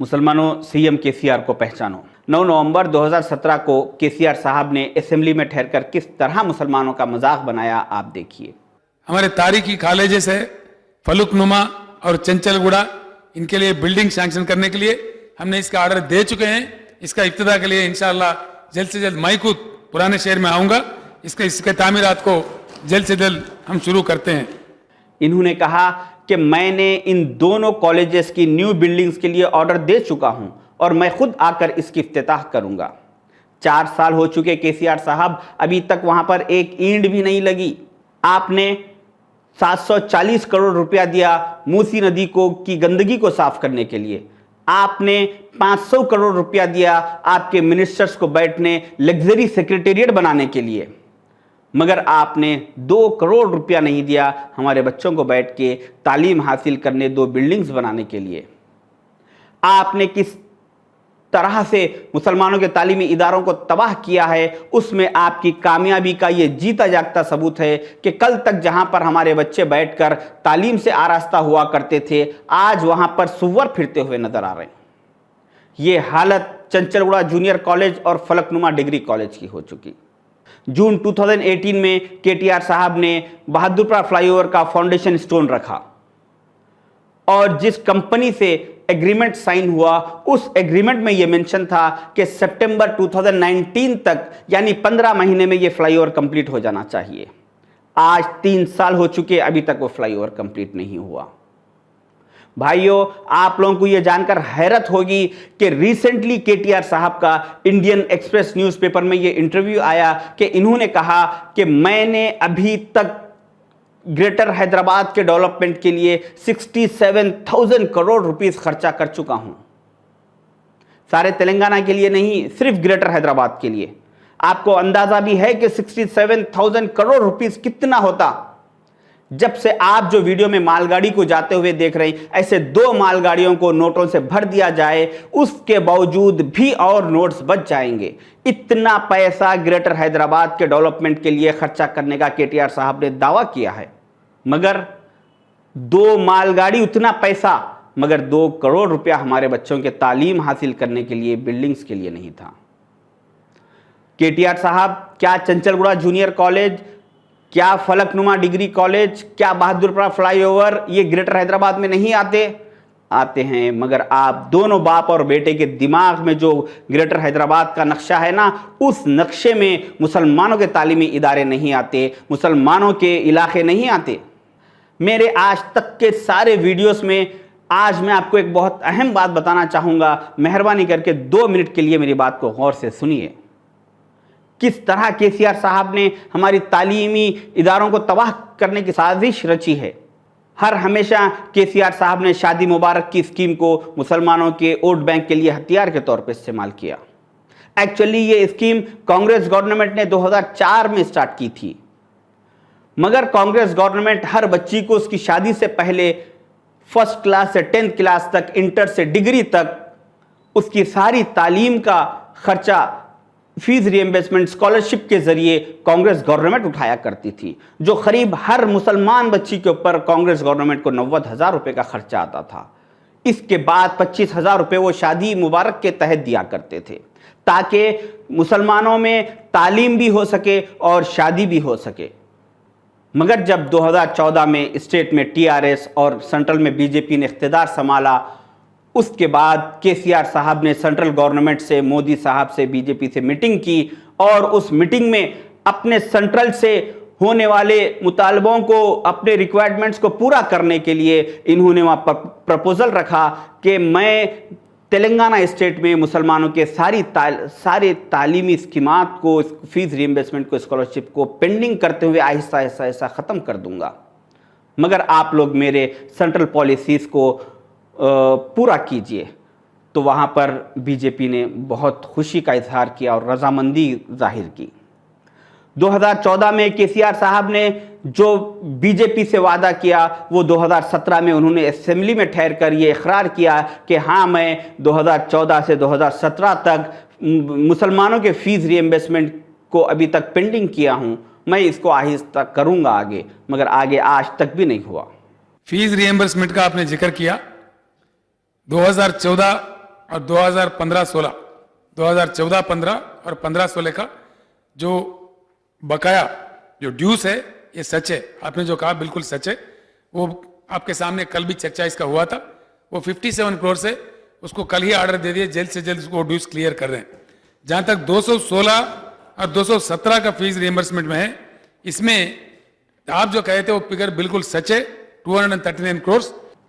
मुसलमानों CM KCR को पहचानो। 9 नवंबर 2017 को केसीआर साहब ने असेंबली में ठहरकर किस तरह मुसलमानों का मजाक बनाया, आप देखिए। हमारे तारीखी कॉलेजेस है फलुकनुमा और चंचलगुड़ा, इनके लिए बिल्डिंग सैंक्शन करने के लिए हमने इसका ऑर्डर दे चुके हैं। इसका इब्तिदा के लिए इंशाअल्लाह जल्द से जल्द मैं खुद पुराने शहर में आऊंगा। इसके तामीरात को जल्द से जल्द हम शुरू करते हैं। इन्होंने कहा कि मैंने इन दोनों कॉलेजेस की न्यू बिल्डिंग्स के लिए ऑर्डर दे चुका हूं और मैं खुद आकर इसकी इफ्तिताह करूंगा। 4 साल हो चुके केसीआर साहब, अभी तक वहां पर एक ईंट भी नहीं लगी। आपने 740 करोड़ रुपया दिया मूसी नदी को की गंदगी को साफ करने के लिए। आपने 500 करोड़ रुपया दिया आपके मिनिस्टर्स को बैठने लग्जरी सेक्रेटेरिएट बनाने के लिए, मगर आपने 2 करोड़ रुपया नहीं दिया हमारे बच्चों को बैठ के तालीम हासिल करने 2 बिल्डिंग्स बनाने के लिए। आपने किस तरह से मुसलमानों के तालीमी इदारों को तबाह किया है, उसमें आपकी कामयाबी का ये जीता जागता सबूत है कि कल तक जहां पर हमारे बच्चे बैठकर तालीम से आरास्ता हुआ करते थे, आज वहां पर सुअर फिरते हुए नजर आ रहे हैं। ये हालत चंचलगुड़ा जूनियर कॉलेज और फलकनुमा डिग्री कॉलेज की हो चुकी। जून 2018 में केटीआर साहब ने बहादुरपुरा फ्लाईओवर का फाउंडेशन स्टोन रखा और जिस कंपनी से एग्रीमेंट साइन हुआ उस एग्रीमेंट में यह मेंशन था कि सितंबर 2019 तक यानी 15 महीने में यह फ्लाईओवर कंप्लीट हो जाना चाहिए। आज 3 साल हो चुके, अभी तक वो फ्लाईओवर कंप्लीट नहीं हुआ। भाइयों, आप लोगों को यह जानकर हैरत होगी कि रिसेंटली केटीआर साहब का इंडियन एक्सप्रेस न्यूज़पेपर में यह इंटरव्यू आया कि इन्होंने कहा कि मैंने अभी तक ग्रेटर हैदराबाद के डेवलपमेंट के लिए 67,000 करोड़ रुपीस खर्चा कर चुका हूं। सारे तेलंगाना के लिए नहीं, सिर्फ ग्रेटर हैदराबाद के लिए। आपको अंदाजा भी है कि 67,000 करोड़ रुपीस कितना होता। जब से आप जो वीडियो में मालगाड़ी को जाते हुए देख रहे हैं, ऐसे 2 मालगाड़ियों को नोटों से भर दिया जाए, उसके बावजूद भी और नोट्स बच जाएंगे। इतना पैसा ग्रेटर हैदराबाद के डेवलपमेंट के लिए खर्चा करने का केटीआर साहब ने दावा किया है, मगर 2 मालगाड़ी उतना पैसा, मगर 2 करोड़ रुपया हमारे बच्चों के तालीम हासिल करने के लिए, बिल्डिंग्स के लिए नहीं था। केटीआर साहब, क्या चंचलगुड़ा जूनियर कॉलेज, क्या फलकनुमा डिग्री कॉलेज, क्या बहादुरपुरा फ्लाईओवर ये ग्रेटर हैदराबाद में नहीं आते हैं, मगर आप दोनों बाप और बेटे के दिमाग में जो ग्रेटर हैदराबाद का नक्शा है ना, उस नक्शे में मुसलमानों के तालीमी इदारे नहीं आते, मुसलमानों के इलाके नहीं आते। मेरे आज तक के सारे वीडियोस में आज मैं आपको एक बहुत अहम बात बताना चाहूँगा। मेहरबानी करके 2 मिनट के लिए मेरी बात को गौर से सुनिए। किस तरह केसीआर साहब ने हमारी तालीमी इदारों को तबाह करने की साजिश रची है। हर हमेशा केसीआर साहब ने शादी मुबारक की स्कीम को मुसलमानों के वोट बैंक के लिए हथियार के तौर पर इस्तेमाल किया। एक्चुअली ये स्कीम कांग्रेस गवर्नमेंट ने 2004 में स्टार्ट की थी, मगर कांग्रेस गवर्नमेंट हर बच्ची को उसकी शादी से पहले 1st क्लास से 10th क्लास तक, इंटर से डिग्री तक उसकी सारी तालीम का खर्चा फीस रिएम्बर्समेंट स्कॉलरशिप के जरिए कांग्रेस गवर्नमेंट उठाया करती थी, जो करीब हर मुसलमान बच्ची के ऊपर कांग्रेस गवर्नमेंट को 90,000 रुपए का खर्चा आता था। इसके बाद 25,000 रुपए वो शादी मुबारक के तहत दिया करते थे, ताकि मुसलमानों में तालीम भी हो सके और शादी भी हो सके। मगर जब 2014 में स्टेट में टीआरएस और सेंट्रल में बीजेपी ने इख्तिदार संभाला, उसके बाद केसीआर साहब ने सेंट्रल गवर्नमेंट से, मोदी साहब से, बीजेपी से मीटिंग की और उस मीटिंग में अपने सेंट्रल से होने वाले मुतालबों को, अपने रिक्वायरमेंट्स को पूरा करने के लिए इन्होंने वहाँ प्रपोजल रखा कि मैं तेलंगाना स्टेट में मुसलमानों के सारे तालीमी स्कीमात को, फीस रिएम्बर्समेंट को, स्कॉलरशिप को पेंडिंग करते हुए आहिस्ता आहिस्ता ख़त्म कर दूंगा, मगर आप लोग मेरे सेंट्रल पॉलिसीज़ को पूरा कीजिए। तो वहाँ पर बीजेपी ने बहुत खुशी का इजहार किया और रजामंदी जाहिर की। 2014 में केसीआर साहब ने जो बीजेपी से वादा किया, वो 2017 में उन्होंने असेंबली में ठहर कर ये इकरार किया कि हाँ, मैं 2014 से 2017 तक मुसलमानों के फीस रिएम्बर्समेंट को अभी तक पेंडिंग किया हूँ, मैं इसको आहिस्ता करूँगा आगे, मगर आगे आज तक भी नहीं हुआ। फीस रिएम्बर्समेंट का आपने जिक्र किया। 2014 और 2015-16, 2014-15 और 15-16 का जो बकाया जो ड्यूस है, ये सच है, आपने जो कहा बिल्कुल सच है। वो आपके सामने कल भी चर्चा इसका हुआ था। वो 57 करोड़ से उसको कल ही ऑर्डर दे दिए, जल्द से जल्द उसको ड्यूस क्लियर कर रहे हैं। जहां तक 216 और 217 का फीस रिएम्बर्समेंट में है, इसमें आप जो कहे थे वो फिगर बिल्कुल सच है, 239 करोड़।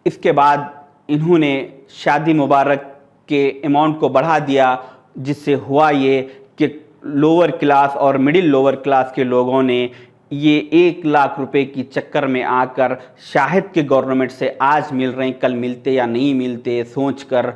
इसके बाद इन्होंने शादी मुबारक के अमाउंट को बढ़ा दिया, जिससे हुआ ये कि लोअर क्लास और मिडिल लोअर क्लास के लोगों ने ये 1 लाख रुपए की चक्कर में आकर शाहिद के गवर्नमेंट से आज मिल रहे हैं, कल मिलते या नहीं मिलते सोचकर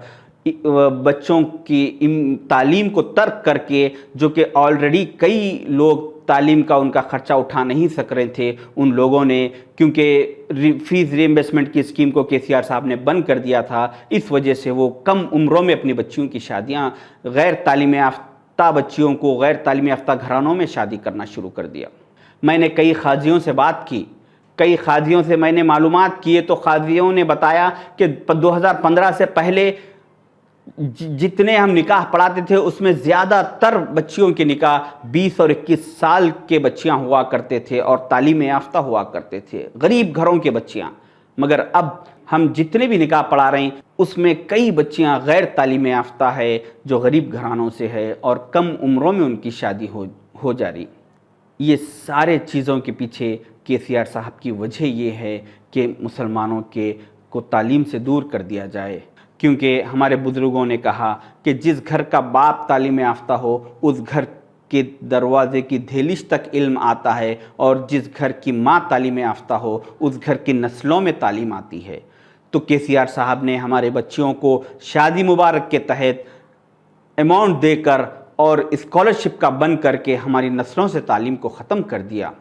बच्चों की तालीम को तर्क करके, जो कि ऑलरेडी कई लोग तालीम का उनका खर्चा उठा नहीं सक रहे थे, उन लोगों ने, क्योंकि फीस रीइंबर्समेंट की स्कीम को केसीआर साहब ने बंद कर दिया था, इस वजह से वो कम उम्रों में अपनी बच्चियों की शादियां गैर तालीम याफ्ता बच्चियों को गैर तालीम याफ्ता घरानों में शादी करना शुरू कर दिया। मैंने कई खाजियों से बात की, कई खाजियों से मैंने मालूमात किए, तो खाजियों ने बताया कि 2015 से पहले जितने हम निकाह पढ़ाते थे उसमें ज़्यादातर बच्चियों के निकाह 20 और 21 साल के बच्चियां हुआ करते थे और तालीम याफ्ता हुआ करते थे, गरीब घरों के बच्चियां। मगर अब हम जितने भी निकाह पढ़ा रहे हैं उसमें कई बच्चियां गैर तालीम याफ्ता है, जो गरीब घरानों से है और कम उम्रों में उनकी शादी हो जा रही। ये सारे चीज़ों के पीछे केसीआर साहब की वजह ये है कि मुसलमानों को तालीम से दूर कर दिया जाए, क्योंकि हमारे बुज़ुर्गों ने कहा कि जिस घर का बाप तालीम याफ्ता हो उस घर के दरवाजे की दहलीज तक इल्म आता है, और जिस घर की माँ तालीम याफ्ता हो उस घर की नस्लों में तालीम आती है। तो केसीआर साहब ने हमारे बच्चियों को शादी मुबारक के तहत अमाउंट देकर और स्कॉलरशिप का बंद करके हमारी नस्लों से तालीम को ख़त्म कर दिया।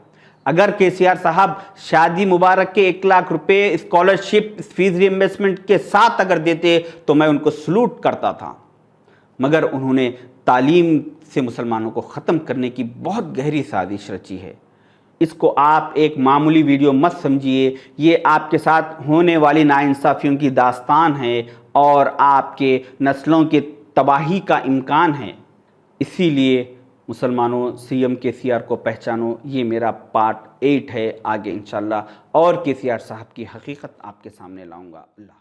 अगर केसीआर साहब शादी मुबारक के 1 लाख रुपए स्कॉलरशिप फीस रिइंबर्समेंट के साथ अगर देते तो मैं उनको सलूट करता था, मगर उन्होंने तालीम से मुसलमानों को ख़त्म करने की बहुत गहरी साजिश रची है। इसको आप एक मामूली वीडियो मत समझिए, ये आपके साथ होने वाली नाइंसाफ़ियों की दास्तान है और आपके नस्लों की तबाही का इम्कान है। इसीलिए मुसलमानों, सीएम केसीआर को पहचानो, ये मेरा पार्ट 8 है। आगे इंशाल्लाह और केसीआर साहब की हकीकत आपके सामने लाऊंगा। अल्लाह।